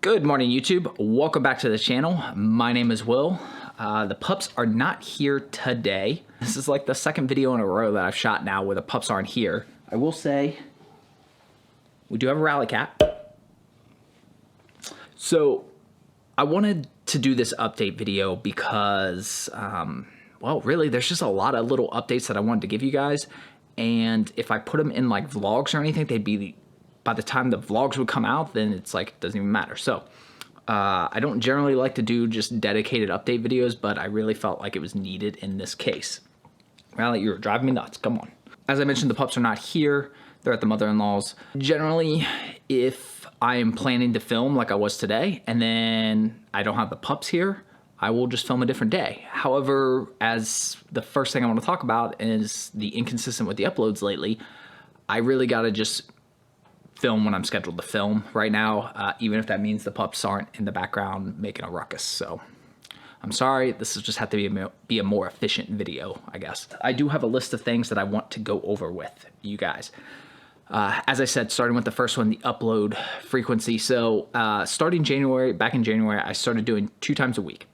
Good morning, YouTube. Welcome back to the channel. My name is Will. The pups are not here today. This is like the second video in a row that I've shot now where the pups aren't here. I will say we do have a Ralli cat. So I wanted to do this update video because, well, really, there's just a lot of little updates that I wanted to give you guys. And if I put them in like vlogs or anything, they'd be, by the time the vlogs would come out, then it's like, it doesn't even matter. So I don't generally like to do just dedicated update videos, but I really felt like it was needed in this case. Ralli, you're driving me nuts. Come on. As I mentioned, the pups are not here. They're at the mother-in-law's. Generally, if I am planning to film like I was today, and then I don't have the pups here, I will just film a different day. However, as the first thing I want to talk about is the inconsistent with the uploads lately, I really got to just film when I'm scheduled to film right now, even if that means the pups aren't in the background making a ruckus. So I'm sorry, this will just have to be a more efficient video, I guess. I do have a list of things that I want to go over with you guys. As I said, starting with the first one, the upload frequency. So starting January, back in January, I started doing 2 times a week.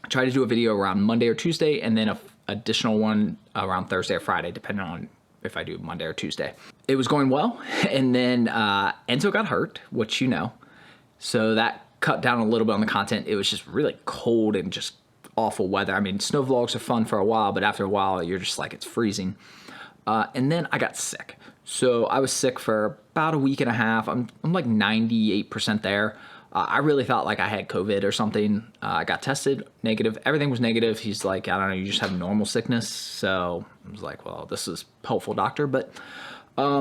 I try to do a video around Monday or Tuesday, and then an additional one around Thursday or Friday, depending on if I do Monday or Tuesday. It was going well, and then Enzo got hurt, which you know, so that cut down a little bit on the content. It was just really cold and just awful weather. I mean, snow vlogs are fun for a while, but after a while, you're just like, it's freezing. And then I got sick. So I was sick for about a week and a half. I'm like 98% there. I really thought like I had COVID or something. I got tested, negative. Everything was negative. He's like, I don't know, you just have normal sickness. So I was like, well, this is helpful, doctor. But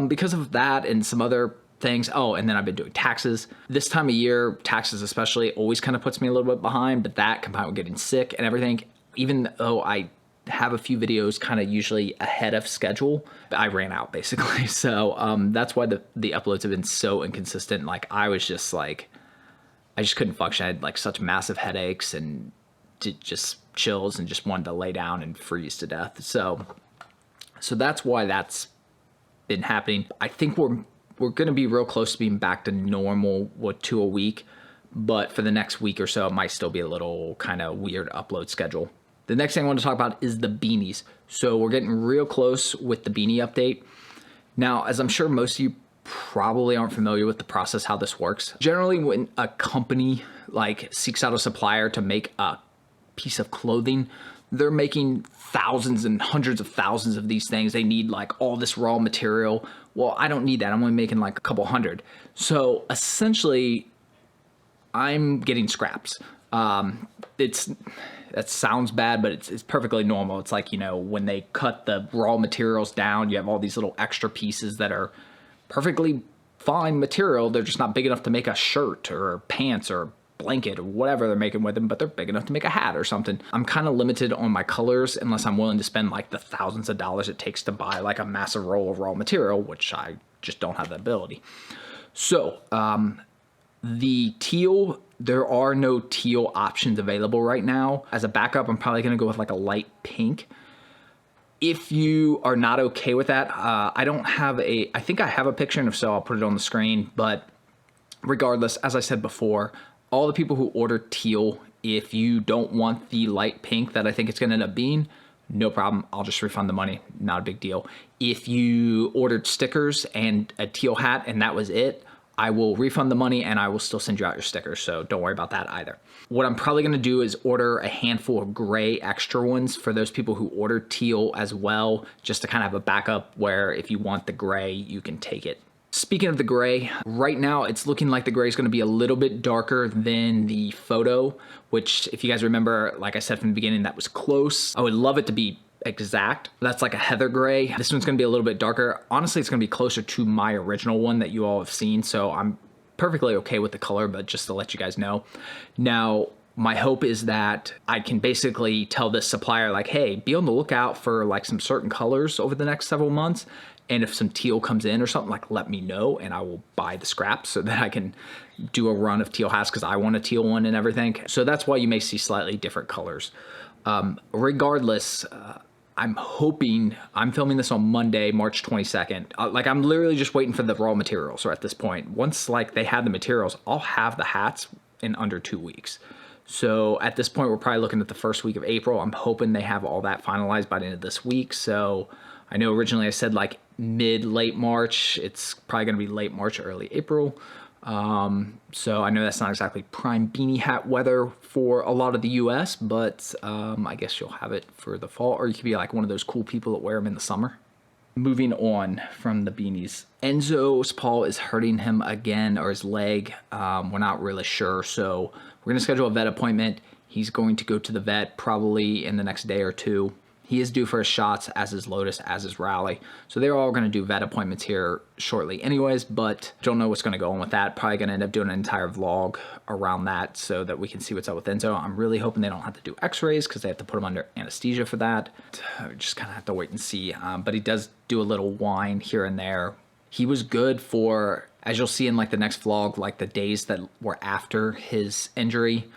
because of that and some other things, oh, and then I've been doing taxes. This time of year, taxes especially, always kind of puts me a little bit behind. But that combined with getting sick and everything, even though I have a few videos kind of usually ahead of schedule, I ran out basically. So that's why the uploads have been so inconsistent. Like I was just like, I just couldn't function. I had like such massive headaches and just chills and just wanted to lay down and freeze to death. So that's why that's been happening. I think we're going to be real close to being back to normal with 2 a week, but for the next week or so, it might still be a little kind of weird upload schedule. The next thing I want to talk about is the beanies. So we're getting real close with the beanie update. Now, as I'm sure most of you probably aren't familiar with the process, how this works. Generally, when a company like seeks out a supplier to make a piece of clothing, they're making thousands and hundreds of thousands of these things. They need like all this raw material. Well, I don't need that. I'm only making like a couple hundred. So essentially, I'm getting scraps. That sounds bad, but it's perfectly normal. It's like, you know, when they cut the raw materials down, you have all these little extra pieces that are perfectly fine material. They're just not big enough to make a shirt or pants or blanket or whatever they're making with them, but they're big enough to make a hat or something. I'm kind of limited on my colors unless I'm willing to spend like the thousands of dollars it takes to buy like a massive roll of raw material, which I just don't have the ability. So the teal, there are no teal options available right now. As a backup, I'm probably going to go with like a light pink. If you are not okay with that, I think I have a picture, and if so, I'll put it on the screen. But regardless, as I said before, all the people who order teal, if you don't want the light pink that I think it's going to end up being, no problem. I'll just refund the money. Not a big deal. If you ordered stickers and a teal hat and that was it, I will refund the money and I will still send you out your stickers. So don't worry about that either. What I'm probably going to do is order a handful of gray extra ones for those people who order teal as well, just to kind of have a backup where if you want the gray, you can take it. Speaking of the gray, right now it's looking like the gray is going to be a little bit darker than the photo, which if you guys remember, like I said from the beginning, that was close. I would love it to be exact. That's like a heather gray. This one's going to be a little bit darker. Honestly, it's going to be closer to my original one that you all have seen. So I'm perfectly okay with the color, but just to let you guys know. Now, my hope is that I can basically tell this supplier like, hey, be on the lookout for like some certain colors over the next several months. And if some teal comes in or something, like let me know and I will buy the scraps so that I can do a run of teal hats because I want a teal one and everything. So that's why you may see slightly different colors. Regardless, I'm hoping, I'm filming this on Monday, March 22nd. Like, I'm literally just waiting for the raw materials at this point. Once, like, they have the materials, I'll have the hats in under 2 weeks. So at this point, we're probably looking at the first week of April. I'm hoping they have all that finalized by the end of this week. So I know originally I said like late March. It's probably going to be late March, early April. So I know that's not exactly prime beanie hat weather for a lot of the US, but I guess you'll have it for the fall, or you could be like one of those cool people that wear them in the summer. Moving on from the beanies, Enzo's paw is hurting him again, or his leg. We're not really sure, so we're going to schedule a vet appointment. He's going to go to the vet probably in the next day or two. He is due for his shots, as is Lotus, as is Ralli. So they're all going to do vet appointments here shortly anyways, but don't know what's going to go on with that. Probably going to end up doing an entire vlog around that so that we can see what's up with Enzo. I'm really hoping they don't have to do x-rays because they have to put him under anesthesia for that. We just kind of have to wait and see. But he does do a little whine here and there. He was good for, as you'll see in like the next vlog, like the days that were after his injury.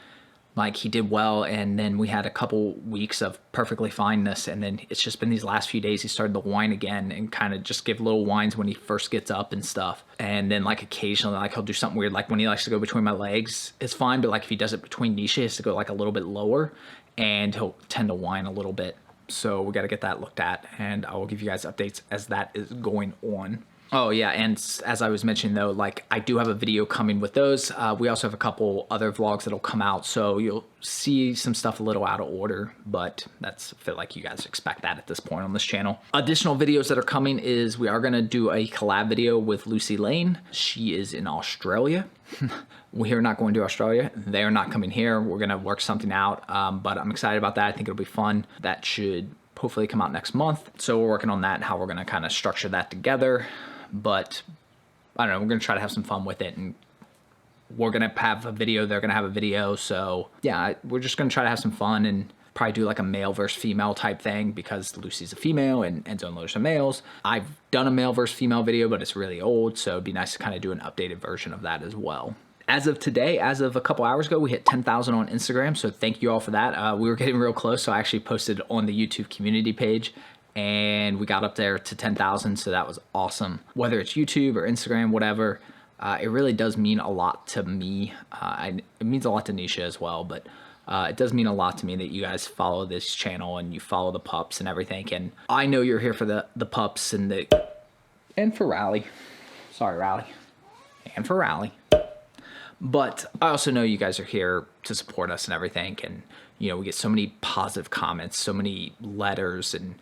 Like, he did well, and then we had a couple weeks of perfectly fineness, and then it's just been these last few days he started to whine again and kind of just give little whines when he first gets up and stuff. And then like occasionally, like, he'll do something weird, like when he likes to go between my legs, it's fine, but like if he does it between niches, he has to go like a little bit lower, and he'll tend to whine a little bit. So we got to get that looked at, and I will give you guys updates as that is going on. Oh yeah, and as I was mentioning though, like, I do have a video coming with those. We also have a couple other vlogs that'll come out, so you'll see some stuff a little out of order, but that's, I feel like you guys expect that at this point on this channel. Additional videos that are coming is we are gonna do a collab video with Lucy Lane. She is in Australia. We are not going to Australia. They're not coming here. We're gonna work something out, but I'm excited about that. I think it'll be fun. That should hopefully come out next month. So we're working on that and how we're gonna kind of structure that together. But I don't know, we're going to try to have some fun with it, and we're going to have a video, they're going to have a video. So yeah, we're just going to try to have some fun and probably do like a male versus female type thing, because Lucy's a female and Enzo and Lotus are males. I've done a male versus female video, but it's really old, so it'd be nice to kind of do an updated version of that as well. As of today, as of a couple hours ago, we hit 10,000 on Instagram, so thank you all for that. We were getting real close, so I actually posted on the YouTube community page, and we got up there to 10,000, so that was awesome. Whether it's YouTube or Instagram, whatever, it really does mean a lot to me. It means a lot to Nisha as well, but it does mean a lot to me that you guys follow this channel and you follow the pups and everything. And I know you're here for the pups and for Ralli. Sorry, Ralli. And for Ralli. But I also know you guys are here to support us and everything. And, you know, we get so many positive comments, so many letters, and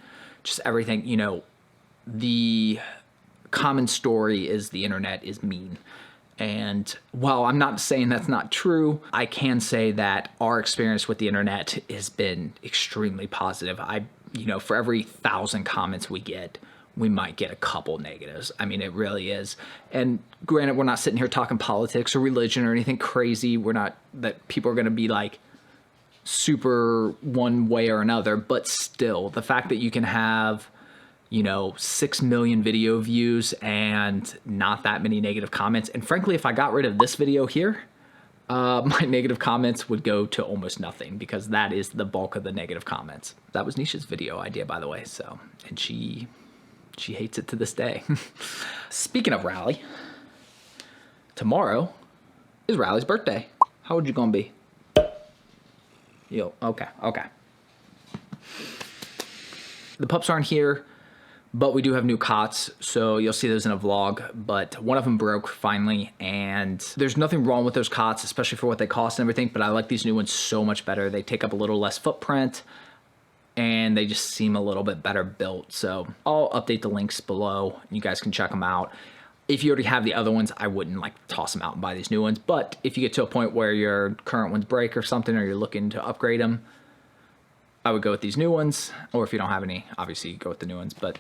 just everything. You know, the common story is the internet is mean. And while I'm not saying that's not true, I can say that our experience with the internet has been extremely positive. You know, for every 1,000 comments we get, we might get a couple negatives. I mean, it really is. And granted, we're not sitting here talking politics or religion or anything crazy. We're not that people are going to be like super one way or another, but still, the fact that you can have, you know, 6 million video views and not that many negative comments. And frankly, if I got rid of this video here, my negative comments would go to almost nothing, because that is the bulk of the negative comments. That was Nisha's video idea, by the way. So, and she hates it to this day. Speaking of Ralli, tomorrow is Ralli's birthday. How old you gonna be? Yo, okay. The pups aren't here, but we do have new cots, so you'll see those in a vlog. But one of them broke finally, and there's nothing wrong with those cots, especially for what they cost and everything, but I like these new ones so much better. They take up a little less footprint, and they just seem a little bit better built. So I'll update the links below. You guys can check them out. If you already have the other ones, I wouldn't like toss them out and buy these new ones. But if you get to a point where your current ones break or something, or you're looking to upgrade them, I would go with these new ones. Or if you don't have any, obviously you go with the new ones, but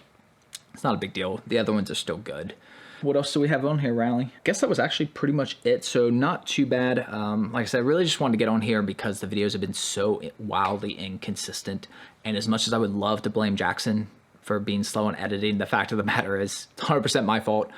it's not a big deal. The other ones are still good. What else do we have on here, Ralli? I guess that was actually pretty much it, so not too bad. Like I said, I really just wanted to get on here because the videos have been so wildly inconsistent, and as much as I would love to blame Jackson for being slow in editing, the fact of the matter is 100% my fault.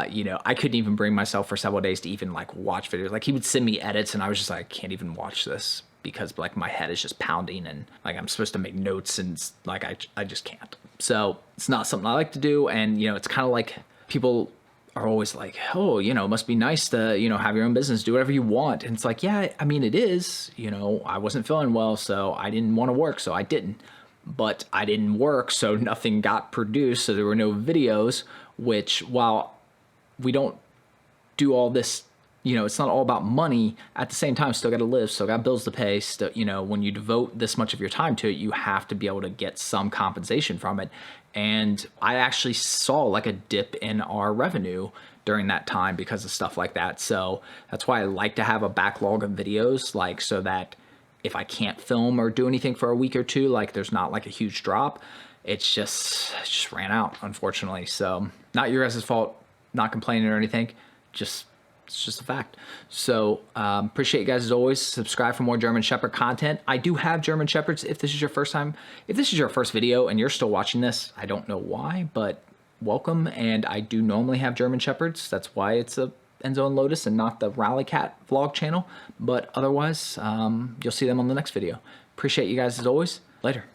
You know, I couldn't even bring myself for several days to even like watch videos. Like, he would send me edits and I was just like, I can't even watch this. because like my head is just pounding and like I'm supposed to make notes and like I just can't. So it's not something I like to do. And, you know, it's kind of like people are always like, oh, you know, it must be nice to, you know, have your own business, do whatever you want. And it's like, yeah, I mean, it is, you know, I wasn't feeling well, so I didn't want to work, so I didn't. But I didn't work, so nothing got produced, so there were no videos, which while we don't do all this, you know, it's not all about money. At the same time, still got to live, still got bills to pay. Still, you know, when you devote this much of your time to it, you have to be able to get some compensation from it. And I actually saw like a dip in our revenue during that time because of stuff like that. So that's why I like to have a backlog of videos, like so that if I can't film or do anything for a week or two, like there's not like a huge drop. It just ran out, unfortunately. So not your guys' fault, not complaining or anything. It's just a fact. So appreciate you guys as always. Subscribe for more German Shepherd content. I do have German Shepherds. If this is your first time, if this is your first video and you're still watching this, I don't know why, but welcome. And I do normally have German Shepherds. That's why it's a Enzo and Lotus and not the Ralli Cat vlog channel. But otherwise, you'll see them on the next video. Appreciate you guys as always. Later.